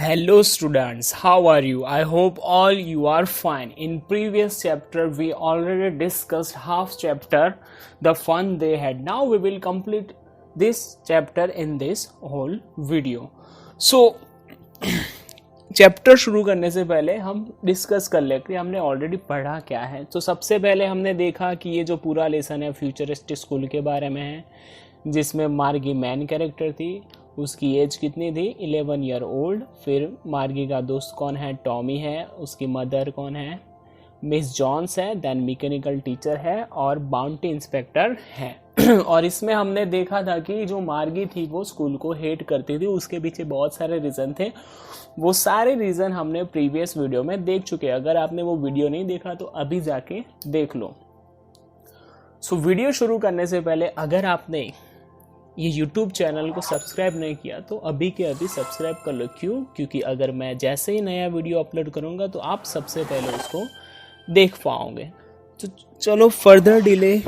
Hello students, how are you? I hope all you are fine. In previous chapter we already discussed half chapter, the fun they had. Now we will complete this chapter in this whole video. So chapter शुरू करने से पहले हम discuss कर लेते हैं हमने already पढ़ा क्या है। तो सबसे पहले हमने देखा कि ये जो पूरा लेसन है फ्यूचरिस्टिक स्कूल के बारे में है, जिसमें मार्गी मेन कैरेक्टर थी। उसकी एज कितनी थी? 11 ईयर ओल्ड। फिर मार्गी का दोस्त कौन है? टॉमी है। उसकी मदर कौन है? मिस जॉन्स है। देन मैकेनिकल टीचर है और बाउंटी इंस्पेक्टर है। और इसमें हमने देखा था कि जो मार्गी थी वो स्कूल को हेट करती थी, उसके पीछे बहुत सारे रीज़न थे। वो सारे रीज़न हमने प्रीवियस वीडियो में देख चुके हैं। अगर आपने वो वीडियो नहीं देखा तो अभी जाके देख लो। सो वीडियो शुरू करने से पहले अगर आपने ये YouTube चैनल को सब्सक्राइब नहीं किया तो अभी के अभी सब्सक्राइब कर लो। क्यों? क्योंकि अगर मैं जैसे ही नया वीडियो अपलोड करूँगा तो आप सबसे पहले उसको देख पाओगे। तो चलो फर्दर डिले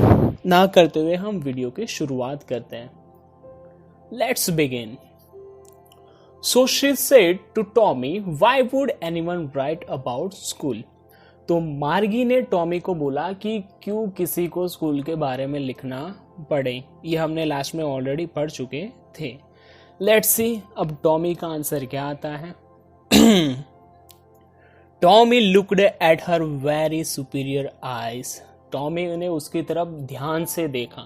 ना करते हुए हम वीडियो की शुरुआत करते हैं। Let's begin. So she said to Tommy, why would anyone write about school? तो मार्गी ने टॉमी को बोला कि क्यों किसी को स्कूल के बारे में लिखना पड़े। ये हमने लास्ट में ऑलरेडी पढ़ चुके थे। लेट्स सी अब टॉमी का आंसर क्या आता है। Tommy looked at her very superior eyes. Tommy ने उसकी तरफ ध्यान से देखा,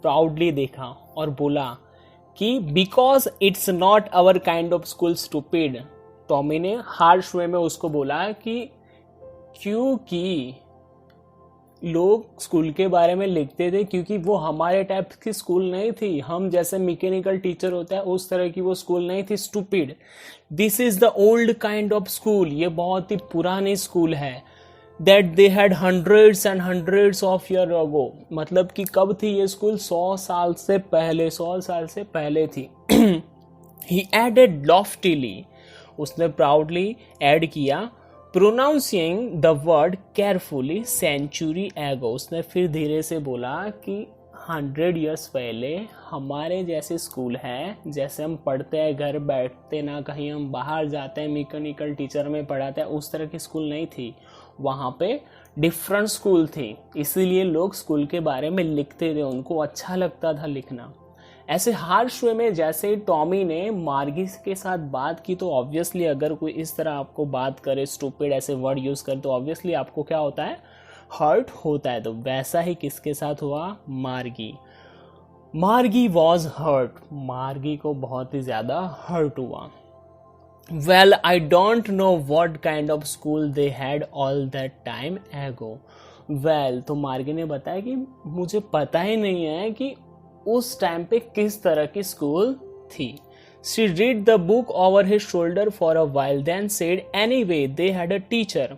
प्राउडली देखा और बोला कि because it's not our kind of school stupid. Tommy ने हार्श वे में उसको बोला कि क्योंकि लोग स्कूल के बारे में लिखते थे क्योंकि वो हमारे टाइप की स्कूल नहीं थी। हम जैसे मैकेनिकल टीचर होता है उस तरह की वो स्कूल नहीं थी। Stupid, this is the old kind of school. ये बहुत ही पुरानी स्कूल है। That they had hundreds and hundreds of year ago. मतलब कि कब थी ये स्कूल? 100 साल से पहले थी। ही एडेड लॉफ्टीली, उसने प्राउडली ऐड किया, pronouncing the word carefully, century ago. उसने फिर धीरे से बोला कि 100 ईयर्स पहले हमारे जैसे स्कूल है, जैसे हम पढ़ते हैं घर बैठते ना कहीं हम बाहर जाते हैं मैकेनिकल टीचर में पढ़ाते हैं, उस तरह की स्कूल नहीं थी। वहाँ पे डिफरेंट स्कूल थी, इसीलिए लोग स्कूल के बारे में लिखते थे, उनको अच्छा लगता था लिखना। ऐसे हार्श वे में जैसे टॉमी ने मार्गी के साथ बात की तो ऑब्वियसली अगर कोई इस तरह आपको बात करे, स्टूपिड ऐसे वर्ड यूज़ करे, तो ऑब्वियसली आपको क्या होता है? हर्ट होता है। तो वैसा ही किसके साथ हुआ? मार्गी वॉज हर्ट। मार्गी को बहुत ही ज़्यादा हर्ट हुआ। Well I don't know what kind of school they had all that time एगो। वेल, तो मार्गी ने बताया कि मुझे पता ही नहीं है कि उस टाइम पे किस तरह की स्कूल थी। She read the book over his shoulder for a while, then said anyway they had a teacher.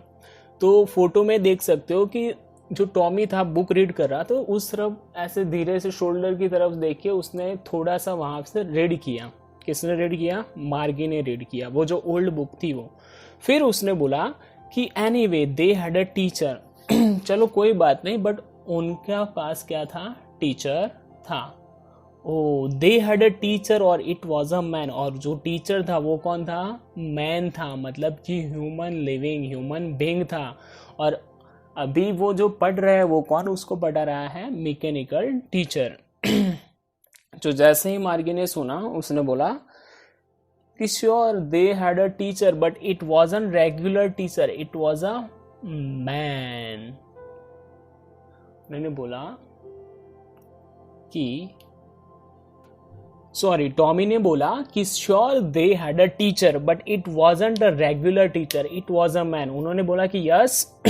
तो फोटो में देख सकते हो कि जो टॉमी था बुक रीड कर रहा था, उस तरफ ऐसे धीरे से शोल्डर की तरफ देख के उसने थोड़ा सा वहां से रीड किया। किसने रीड किया? मार्गी ने रीड किया, वो जो ओल्ड बुक थी वो। फिर उसने बोला कि anyway they had a teacher. चलो कोई बात नहीं, बट उनके पास क्या था? टीचर था। ओ, दे हैड अ टीचर और इट वॉज अ मैन। और जो टीचर था वो कौन था? मैन था, मतलब कि ह्यूमन लिविंग, ह्यूमन बीइंग था। और अभी वो जो पढ़ रहा है वो कौन उसको पढ़ा रहा है? Mechanical teacher. तो जैसे ही मार्गी ने सुना उसने बोला कि sure they had a teacher but it was an regular teacher, it was a man. मैंने बोला कि सॉरी, टॉमी ने बोला कि sure they had a teacher but it wasn't a regular teacher, it was a man. उन्होंने बोला कि yes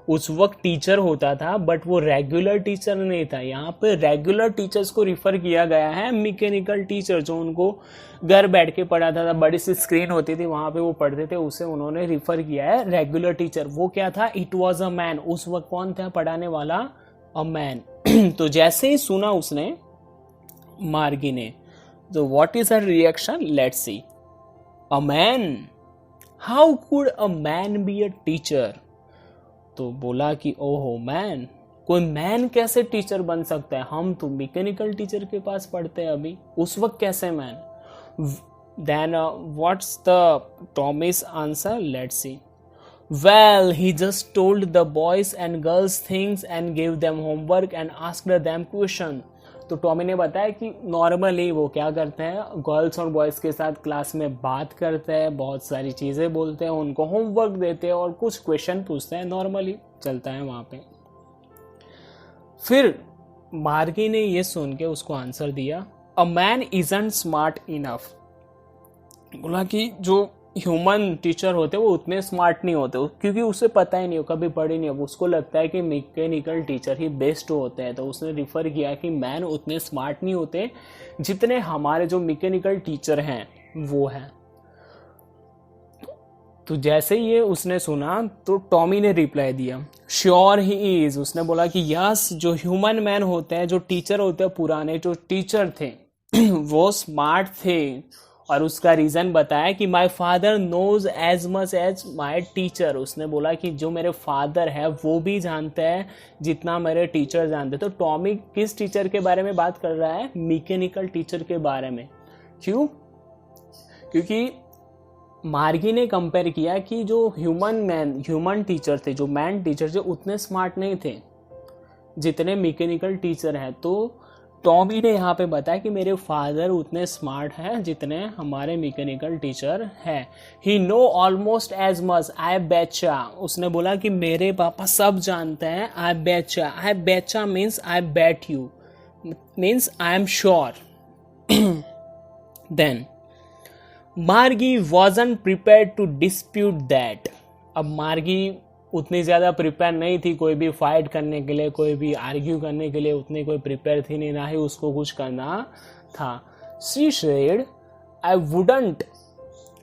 उस वक्त टीचर होता था बट वो रेगुलर टीचर नहीं था। यहाँ पे रेगुलर टीचर्स को रिफर किया गया है मैकेनिकल टीचर, जो उनको घर बैठ के पढ़ाता था, बड़ी सी स्क्रीन होती थी वहां पे वो पढ़ते थे, उसे उन्होंने रिफर किया है रेगुलर टीचर। वो क्या था? It was a man. उस वक्त कौन था पढ़ाने वाला? A man. तो जैसे ही सुना उसने मार्गी ने, तो what is her reaction? Let's see. A man, how could a man be a teacher? तो बोला कि ओहो मैन, कोई मैन कैसे टीचर बन सकता है? हम तो मैकेनिकल टीचर के पास पढ़ते हैं अभी, उस वक्त कैसे man? Then what's the Tommy's answer? Let's see. Well, he just told the boys and girls things and gave them homework and asked them question. तो टॉमी ने बताया कि नॉर्मली वो क्या करते हैं, गर्ल्स और बॉयज़ के साथ क्लास में बात करते हैं, बहुत सारी चीज़ें बोलते हैं, उनको होमवर्क देते हैं और कुछ क्वेश्चन पूछते हैं, नॉर्मली चलता है वहाँ पे। फिर मार्गी ने ये सुन के उसको आंसर दिया, a man isn't smart enough. बोला कि जो ह्यूमन टीचर होते हैं वो उतने स्मार्ट नहीं होते, क्योंकि उसे पता ही नहीं हो, कभी पढ़ी नहीं हो, उसको लगता है कि मैकेनिकल टीचर ही बेस्ट होते हैं। तो उसने रिफ़र किया कि मैन उतने स्मार्ट नहीं होते जितने हमारे जो मैकेनिकल टीचर हैं वो हैं। तो जैसे ही ये उसने सुना तो टॉमी ने रिप्लाई दिया, श्योर ही इज़। उसने बोला कि यस, जो ह्यूमन मैन होते हैं, जो टीचर होते हैं, पुराने जो टीचर थे वो स्मार्ट थे। और उसका रीज़न बताया कि my father knows as much as my teacher. उसने बोला कि जो मेरे फादर है वो भी जानते हैं जितना मेरे टीचर जानते। तो टॉमी किस टीचर के बारे में बात कर रहा है? मैकेनिकल टीचर के बारे में। क्यों? क्योंकि मार्गी ने कंपेयर किया कि जो ह्यूमन टीचर थे, जो मैन टीचर थे, उतने स्मार्ट नहीं थे जितने मैकेनिकल टीचर हैं। तो टॉमी ने यहाँ पे बताया कि मेरे फादर उतने स्मार्ट हैं जितने हमारे मैकेनिकल टीचर हैं। ही नो ऑलमोस्ट एज मच, आई बेचा। उसने बोला कि मेरे पापा सब जानते हैं। I betcha means I bet you, means I am sure. Then Margie wasn't prepared to dispute that. अब मार्गी उतनी ज़्यादा प्रिपेयर नहीं थी कोई भी फाइट करने के लिए, कोई भी आर्ग्यू करने के लिए उतनी कोई प्रिपेयर थी नहीं, ना ही उसको कुछ करना था। She said, I wouldn't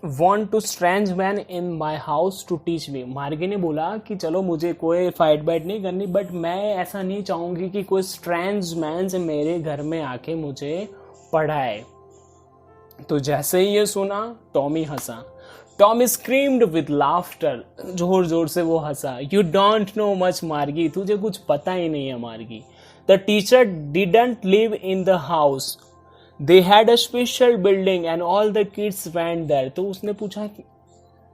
want to strange man in my house to teach me. Margie ने बोला कि चलो मुझे कोई फाइट बाइट नहीं करनी, बट मैं ऐसा नहीं चाहूँगी कि कोई स्ट्रेंज मैन से मेरे घर में आके मुझे पढ़ाए। तो जैसे ही ये सुना टॉमी हंसा। टॉमी स्क्रीम्ड विद लाफ्टर, जोर जोर से वो हंसा। You don't know much Margie, तुझे कुछ पता ही नहीं है Margie. The teacher didn't live in the house, they had a special building and all the kids went there. तो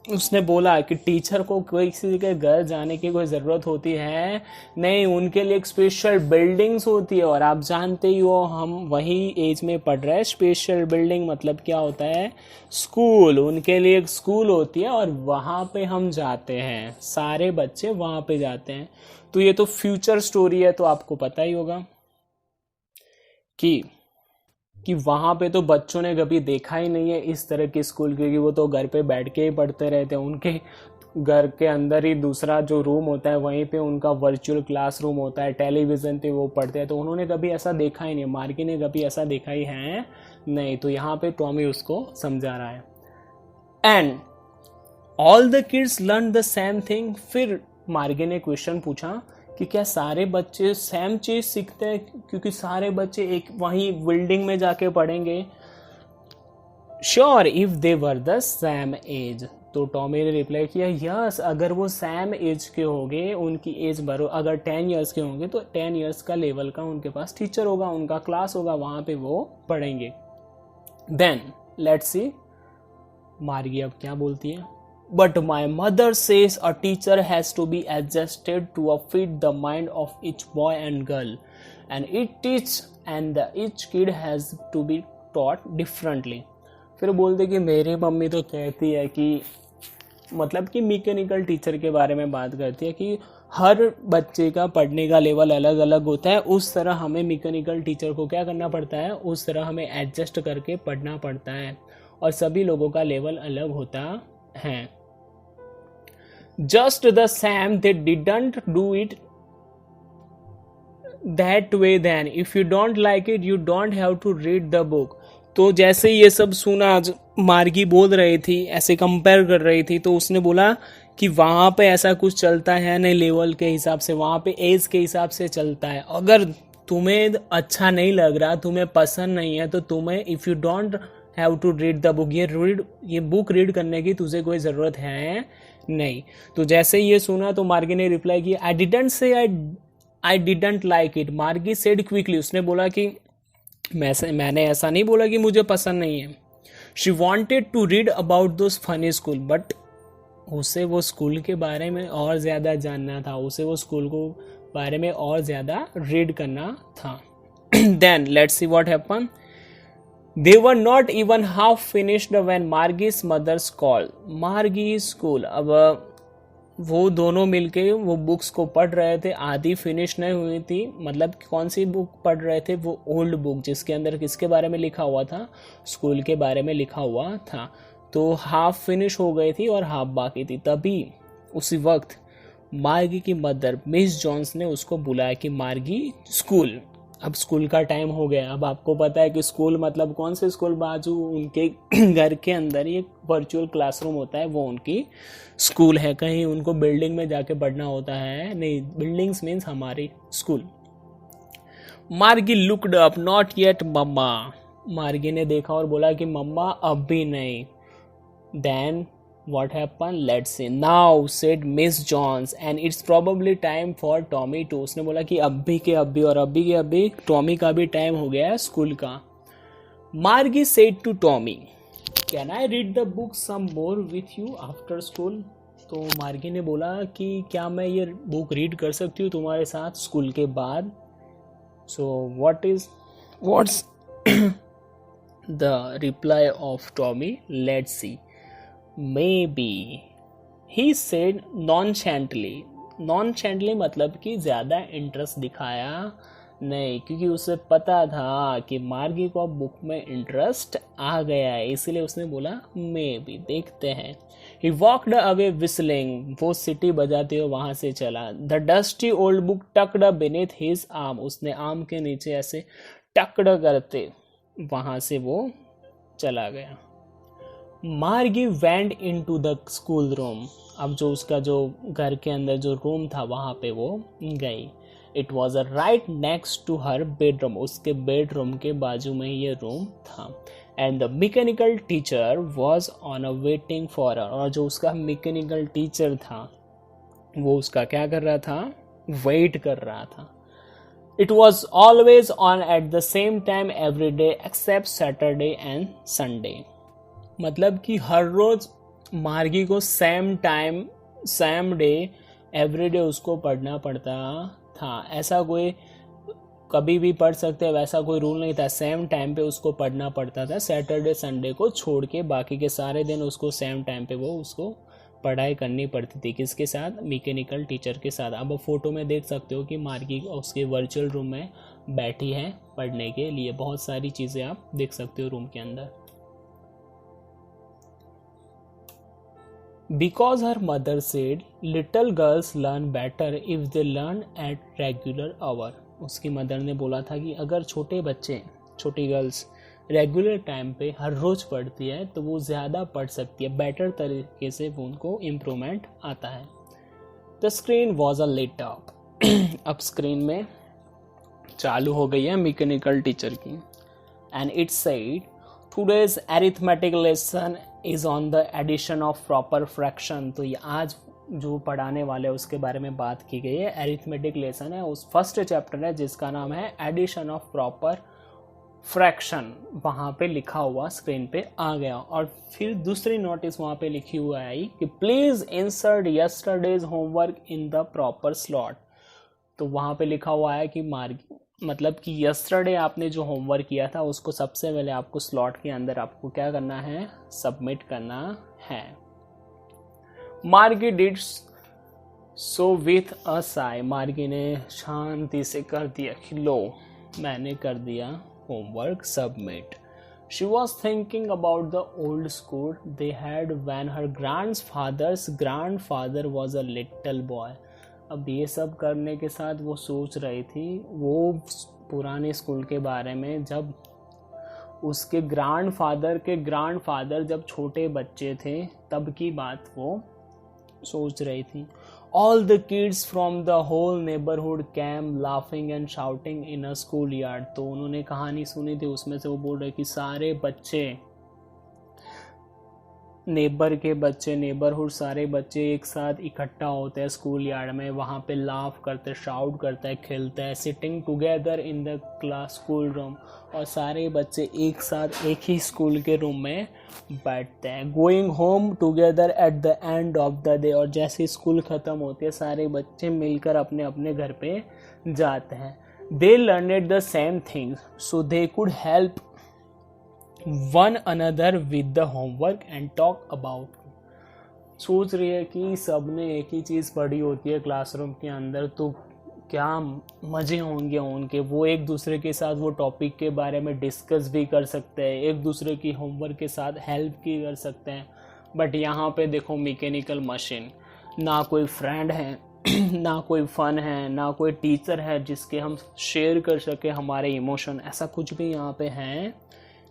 उसने बोला कि टीचर को कोई किसी के घर जाने की कोई ज़रूरत होती है नहीं, उनके लिए एक स्पेशल बिल्डिंग्स होती है। और आप जानते ही हो हम वही एज में पढ़ रहे हैं। स्पेशल बिल्डिंग मतलब क्या होता है? स्कूल। उनके लिए एक स्कूल होती है और वहाँ पे हम जाते हैं, सारे बच्चे वहाँ पे जाते हैं। तो ये तो फ्यूचर स्टोरी है, तो आपको पता ही होगा कि वहाँ पे तो बच्चों ने कभी देखा ही नहीं है इस तरह के स्कूल, क्योंकि वो तो घर पे बैठ के ही पढ़ते रहते हैं। उनके घर के अंदर ही दूसरा जो रूम होता है वहीं पे उनका वर्चुअल क्लासरूम होता है, टेलीविज़न पे वो पढ़ते हैं। तो उन्होंने कभी ऐसा देखा ही नहीं, मार्गी ने कभी ऐसा देखा ही है नहीं। तो यहाँ पे टॉमी उसको समझा रहा है। And all the kids learn the same thing. फिर मार्गी ने क्वेश्चन पूछा कि क्या सारे बच्चे सेम चीज़ सीखते हैं, क्योंकि सारे बच्चे एक वहीं बिल्डिंग में जाके पढ़ेंगे? Sure if they were the same age. तो टॉमी ने रिप्लाई किया, यस, अगर वो सेम एज के होंगे, उनकी एज अगर 10 ईयर्स के होंगे तो 10 ईयर्स का लेवल का उनके पास टीचर होगा, उनका क्लास होगा, वहाँ पे वो पढ़ेंगे। देन लेट्स सी मार्गी अब क्या बोलती है। But my mother says a teacher has to be adjusted to fit the mind of each boy and girl, and each kid has to be taught differently. फिर बोलते कि मेरी मम्मी तो कहती है कि मतलब कि मैकेनिकल टीचर के बारे में बात करती है कि हर बच्चे का पढ़ने का लेवल अलग अलग होता है, उस तरह हमें मैकेनिकल टीचर को क्या करना पड़ता है, उस तरह हमें एडजस्ट करके पढ़ना पड़ता है, और सभी लोगों का लेवल अलग होता है। Just the same, they didn't do it that way then. If you don't like it, you don't have to read the book. तो जैसे ये सब सुना, मार्गी बोल रही थी, ऐसे कंपेयर कर रही थी, तो उसने बोला कि वहाँ पे ऐसा कुछ चलता है नहीं, लेवल के हिसाब से, वहाँ पे एज के हिसाब से चलता है। अगर तुम्हें अच्छा नहीं लग रहा, तुम्हें पसंद नहीं है, तो तुम्हें if you don't have to read the book, ये बुक रीड करने की तुझे कोई ज़रूरत है नहीं। तो जैसे ये सुना तो मार्गी ने रिप्लाई किया, I didn't say I didn't like it. मार्गी सेड क्विकली, उसने बोला कि मैंने ऐसा नहीं बोला कि मुझे पसंद नहीं है। She wanted to read about those funny school, but उसे वो स्कूल के बारे में और ज़्यादा जानना था, उसे वो स्कूल को बारे में और ज़्यादा रीड करना था. Then let's see what happen. They were not even half finished when Margie's mother's called. Margie's school. अब वो दोनों मिलके वो बुक्स को पढ़ रहे थे, आधी फिनिश नहीं हुई थी. मतलब कौन सी बुक पढ़ रहे थे? वो ओल्ड बुक जिसके अंदर किसके बारे में लिखा हुआ था? स्कूल के बारे में लिखा हुआ था. तो हाफ फिनिश हो गई थी और हाफ बाकी थी. तभी उसी वक्त मार्गी की मदर मिस जॉन्स ने उसको बुलाया कि मार्गी स्कूल, अब स्कूल का टाइम हो गया. अब आपको पता है कि स्कूल मतलब कौन से स्कूल, बाजू उनके घर के अंदर ही एक वर्चुअल क्लासरूम होता है, वो उनकी स्कूल है. कहीं उनको बिल्डिंग में जाके पढ़ना होता है नहीं, बिल्डिंग्स मीन्स हमारी स्कूल. मार्गी लुक्ड अप, नॉट येट मम्मा. मार्गी ने देखा और बोला कि मम्मा अब भी नहीं. Then what happened? Let's see. Now said Miss Jones and it's probably time for Tommy too. उसने बोला कि अभी के अभी और अभी के अभी टॉमी का भी टाइम हो गया है स्कूल का. Margie said to Tommy, can I read the book some more with you after school? तो मार्गी ने बोला कि क्या मैं ये बुक रीड कर सकती हूँ तुम्हारे साथ स्कूल के बाद. So what's the reply of Tommy? Let's see. Maybe, he said nonchalantly. Nonchalantly मतलब कि ज़्यादा इंटरेस्ट दिखाया नहीं, क्योंकि उसे पता था कि मार्गी को अब बुक में इंटरेस्ट आ गया है, इसलिए उसने बोला Maybe, देखते हैं. He walked away whistling. वो सिटी बजाते हुए वहाँ से चला. The dusty old book tucked beneath his arm. उसने आर्म के नीचे ऐसे टकड़ करते वहाँ से वो चला गया. मार्गी went into the school room. अब जो उसका जो घर के अंदर जो रूम था वहाँ पे वो गई. It was a right next to her bedroom. उसके बेडरूम के बाजू में ये रूम था. And the mechanical teacher was on a waiting for her. और जो उसका मैकेनिकल टीचर था वो उसका क्या कर रहा था? वेट कर रहा था. It was always on at the same time every day except Saturday and Sunday. मतलब कि हर रोज मार्गी को same time same day every day उसको पढ़ना पड़ता था. ऐसा कोई कभी भी पढ़ सकते हैं वैसा कोई रूल नहीं था. सेम टाइम पे उसको पढ़ना पड़ता था. सैटरडे संडे को छोड़ के बाकी के सारे दिन उसको सेम टाइम पे वो उसको पढ़ाई करनी पड़ती थी. किसके साथ? मैकेनिकल टीचर के साथ. अब फोटो में देख सकते हो कि मार्गी उसके वर्चुअल रूम में बैठी है पढ़ने के लिए. बहुत सारी चीज़ें आप देख सकते हो रूम के अंदर. Because her mother said little girls learn better if they learn at regular hour. उसकी मदर ने बोला था कि अगर छोटे बच्चे, छोटी गर्ल्स रेगुलर टाइम पे हर रोज़ पढ़ती है तो वो ज़्यादा पढ़ सकती है, बेटर तरीके से वो उनको इम्प्रूवमेंट आता है. The screen was a lit up. अब स्क्रीन में चालू हो गई है मैकेनिकल टीचर की. And it said today's arithmetic lesson is on the addition of proper fraction. तो ये आज जो पढ़ाने वाले उसके बारे में बात की गई है. अरिथमेटिक लेसन है, उस फर्स्ट चैप्टर है जिसका नाम है एडिशन ऑफ प्रॉपर फ्रैक्शन. वहाँ पे लिखा हुआ स्क्रीन पे आ गया. और फिर दूसरी नोटिस वहाँ पे लिखी हुआ आई कि please insert yesterday's homework in the proper slot. तो वहाँ पे लिखा हुआ है कि मतलब कि यस्टरडे आपने जो होमवर्क किया था उसको सबसे पहले आपको स्लॉट के अंदर आपको क्या करना है? सबमिट करना है. मार्गी did so with a Sai. मार्गी ने शांति से कर दिया कि लो मैंने कर दिया homework submit. She was thinking about the old school they had when her grandfather was a little boy. अब ये सब करने के साथ वो सोच रही थी वो पुराने स्कूल के बारे में, जब उसके ग्रैंडफादर जब छोटे बच्चे थे तब की बात वो सोच रही थी. All the kids from the whole neighbourhood came laughing and shouting in a school yard. तो उन्होंने कहानी सुनी थी, उसमें से वो बोल रहे कि सारे बच्चे नेबर के बच्चे, नेबरहुड सारे बच्चे एक साथ इकट्ठा होते हैं स्कूल यार्ड में, वहाँ पे लाफ करते, शाउट करते हैं, खेलते हैं, sitting together in the class school room, और सारे बच्चे एक साथ एक ही स्कूल के रूम में बैठते हैं। Going home together at the end of the day, और जैसे स्कूल ख़त्म होती है सारे बच्चे मिलकर अपने अपने घर पे जाते हैं। They learned the same things so they could help one another with the homework and talk about. सोच रही है कि सब ने एक ही चीज़ पढ़ी होती है क्लासरूम के अंदर, तो क्या मज़े होंगे उनके, वो एक दूसरे के साथ वो टॉपिक के बारे में डिस्कस भी कर सकते हैं, एक दूसरे की होमवर्क के साथ हेल्प भी कर सकते हैं। बट यहाँ पे देखो मैकेनिकल मशीन, ना कोई फ्रेंड है ना कोई फ़न है, ना कोई टीचर है जिसके हम शेयर कर सके हमारे इमोशन, ऐसा कुछ भी यहाँ पे है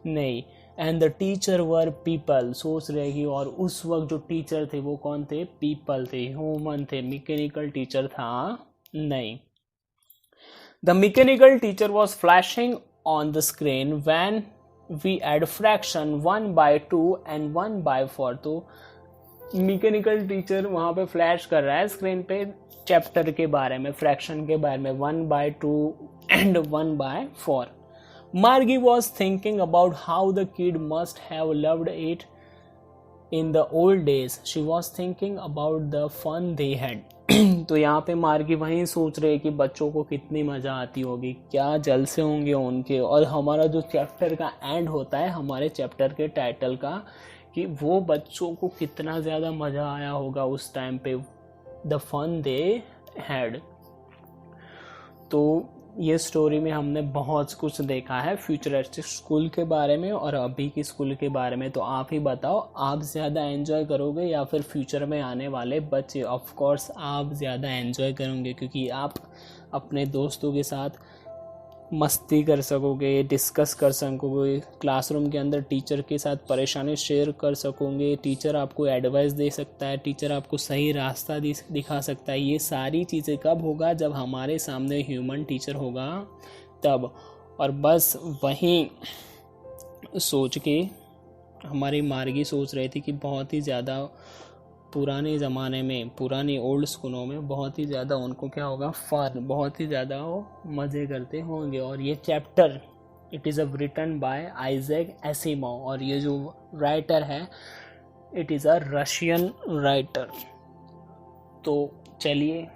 नहीं। And the teacher were people, सोच रहेगी, और उस वक्त जो टीचर थे वो कौन थे? पीपल थे, ह्यूमन थे, मैकेनिकल टीचर था नहीं। The mechanical teacher was flashing on the screen when we add fraction 1/2 and 1/4। तो मैकेनिकल टीचर वहाँ पे फ्लैश कर रहा है स्क्रीन पे चैप्टर के बारे में, फ्रैक्शन के बारे में, 1/2 and 1/4। Margie was thinking about how the kid must have loved it in the old days. She was thinking about the fun they had. तो यहाँ पे मार्गी वहीं सोच रहे कि बच्चों को कितनी मज़ा आती होगी, क्या जलसे होंगे उनके। और हमारा जो चैप्टर का एंड होता है हमारे चैप्टर के टाइटल का, कि वो बच्चों को कितना ज़्यादा मज़ा आया होगा उस टाइम पे, द फन दे हैड। तो ये स्टोरी में हमने बहुत कुछ देखा है फ्यूचरिस्टिक स्कूल के बारे में और अभी की स्कूल के बारे में। तो आप ही बताओ, आप ज़्यादा एंजॉय करोगे या फिर फ्यूचर में आने वाले बच्चे? ऑफ कोर्स आप ज़्यादा एंजॉय करोगे, क्योंकि आप अपने दोस्तों के साथ मस्ती कर सकोगे, डिस्कस कर सकोगे, क्लासरूम के अंदर टीचर के साथ परेशानी शेयर कर सकोगे, टीचर आपको एडवाइस दे सकता है, टीचर आपको सही रास्ता दिखा सकता है। ये सारी चीज़ें कब होगा? जब हमारे सामने ह्यूमन टीचर होगा तब। और बस वहीं सोच के हमारी मार्गी सोच रही थी कि बहुत ही ज़्यादा पुराने ज़माने में, पुरानी ओल्ड स्कूलों में बहुत ही ज़्यादा उनको क्या होगा? फन, बहुत ही ज़्यादा वो मज़े करते होंगे। और ये chapter it is written by Isaac Asimov, और ये जो राइटर है it is a Russian writer. तो चलिए,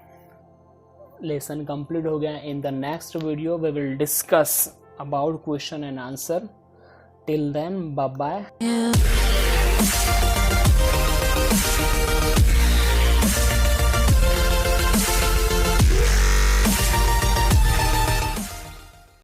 लेसन कंप्लीट हो गया। In the next video we will discuss about question and answer. Till then, bye bye.